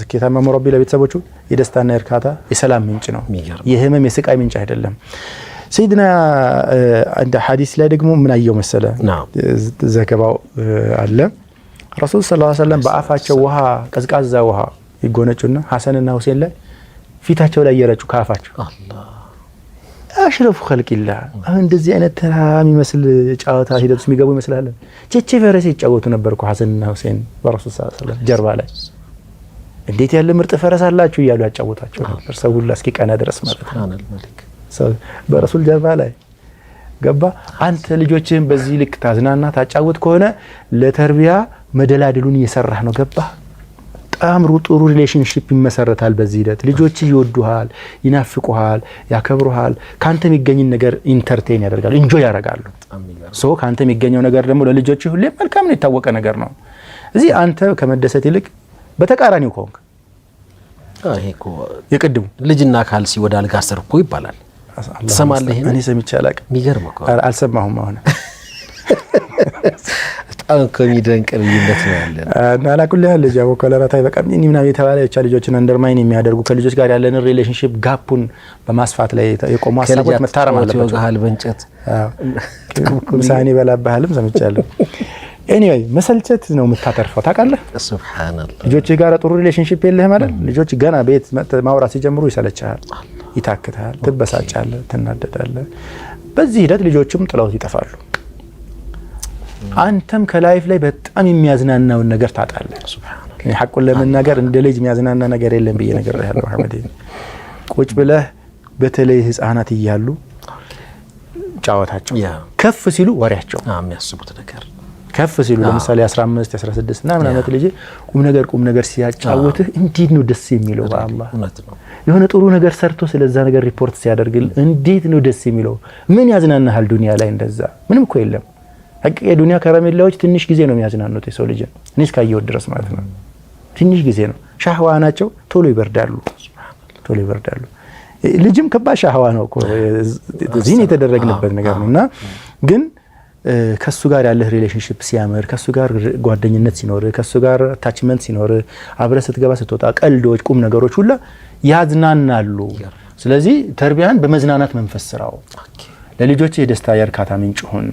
ስኬታማ መረቢ ለቤተሰቦቹ የደስታና የእርካታ የሰላም ምንጭ ነው የህመም የስቃይ ምንጭ አይደለም ሰይድና عند حديث ላይ ደግሞ ምን አየው መሰለ ዘገባው አለ ረሱል ሰለላሁ ዐለይሂ ወሰለም በአፋቸው ውሃ ቀዝቃዛ ውሃ ይጎነጩና ሐሰንና ሁሴን ላይ ፊታቸው ላይ የረጩ ካፋቸው አላህ አሽረፉ خلقላህ አሁን እንደዚህ አይነት ተራሚ መስል ጫዋታ ሂደቱስ የሚገቡ ይመስላል ቼቼ ፈረስ ይጫወቱ ነበርኩ ሐሰንና ሁሴን በረሱል ሰለላሁ ዐለይሂ ወሰለም ጀርባ ላይ እንዴት ያለ ምርጥ ፈረስ አላችሁ ይያሉ ያጫወታቸው ነበር ሰው ሁሉ እስኪ ቀና ድረስ ማለት ነው ሱብሃንአላህ መልክ ሰው በረሱል ጀርባ ላይ ገባ አንተ ልጆችን በዚህ ልክ ታዝናና ታጫወት ከሆነ ለተርቢያ መደላድሉን እየሰራህ ነው ገባ ጣምሩ ጥሩ ሪሌሽንሺፕ ይመሰረታል በዚህ ሂደት ልጆች ይወዱሃል ይናፍቁሃል ያከብሩሃል ካንተ የሚገኝ ነገር ኢንተርቴይን ያደርጋሉ ኢንጆይ ያደርጋሉ ሶ ካንተ የሚገኘው ነገር ደግሞ ለልጆች ሁሉ መልካም ነው የታወቀ ነገር ነው እዚህ አንተ ከመደሰት ይልቅ በተቃራኒው ኮንክ አይኮ የቅድሙ ልጅና ካልሲ ወደ አልጋ ሰርኮ ይባላል ተሰማለህ እኔ ሰምቼ አላቅም የሚገርም እኮ አልሰማሁም አሁን በጣም ኮሚደንቅ ልዩነት ነው ያለው እና አላኩል ያለ ጃው ኮለራታይ በቃም እኔ ምናምን የተባለ የቻ ልጆችን አንደርማይን የሚያደርጉ ከልጆች ጋር ያለን ሪሌሽንሺፕ ጋፑን በማስፋት ላይ የቆሙ ሐሳቦች መታረም አለባቸው ጋል በእንጨት ኩምሳኒ በላባህልም ሰምቻለሁ ኤኒዌይ መሰልቸት ነው የምታተርፈው ታውቃለህ ሱብሃንአላህ ልጆች ጋር ጥሩ ሪሌሽንሺፕ የለህም አይደል ልጆች ገና ቤት ማውራት ሲጀምሩ ይሰለቻል ይታክታል ትበሳጫለህ ትናደዳለህ በዚህ ሂደት ልጆችም ጥለው ይጠፋሉ አንተም ከላይፍ ላይ በጣም የሚያዝናናው ነገር ታጣለህ ሱብሃንአላህ ሐቁን ለመናገር እንደ ልጅ የሚያዝናና ነገር የለም ብዬ ነገር ያለው አህመድ ቁጭ ብለህ በተለይ ህፃናት ይያሉ ጫዋታቸው ከፍ ሲሉ ወሬያቸው የሚያስቡት ነገር ከፍ ሲሉ ለምሳሌ 15 16 እና ምን አመት ልጅ ቁም ነገር ሲያጫውትህ እንዴት ነው ደስ የሚለው በአላህ እውነት ነው የሆነ ጥሩ ነገር ሰርቶ ስለዛ ነገር ሪፖርት ሲያደርግል እንዴት ነው ደስ የሚለው ምን ያዝናናሃል ዱንያ ላይ እንደዛ ምንም እኮ የለም ሀቂቃ የዱንያ ከረሜላዎች ትንሽ ጊዜ ነው የሚያዝናኑት የሰው ልጅ እኔ እስካየው ድረስ ማለት ነው ትንሽ ጊዜ ነው ሻህዋ ናቸው ቶሎ ይበርዳሉ ልጅም ከባድ ሻህዋ ነው እኮ ዚን የተደረግንበት ነገር ነውና ግን ከሱ ጋር ያለ ሪሌሽንሺፕ ሲያመር ከሱ ጋር ጓደኝነት ሲኖር ከሱ ጋር አታችመንት ሲኖር አብረ ስትገባ ስትወጣ ቀልዶች ቁም ነገሮች ሁሉ ያዝናናሉ ስለዚህ ተርቢያን በመዝናናት መንፈስ ስራው ለልጆች የደስታ የርካታ ምንጭ ሆነ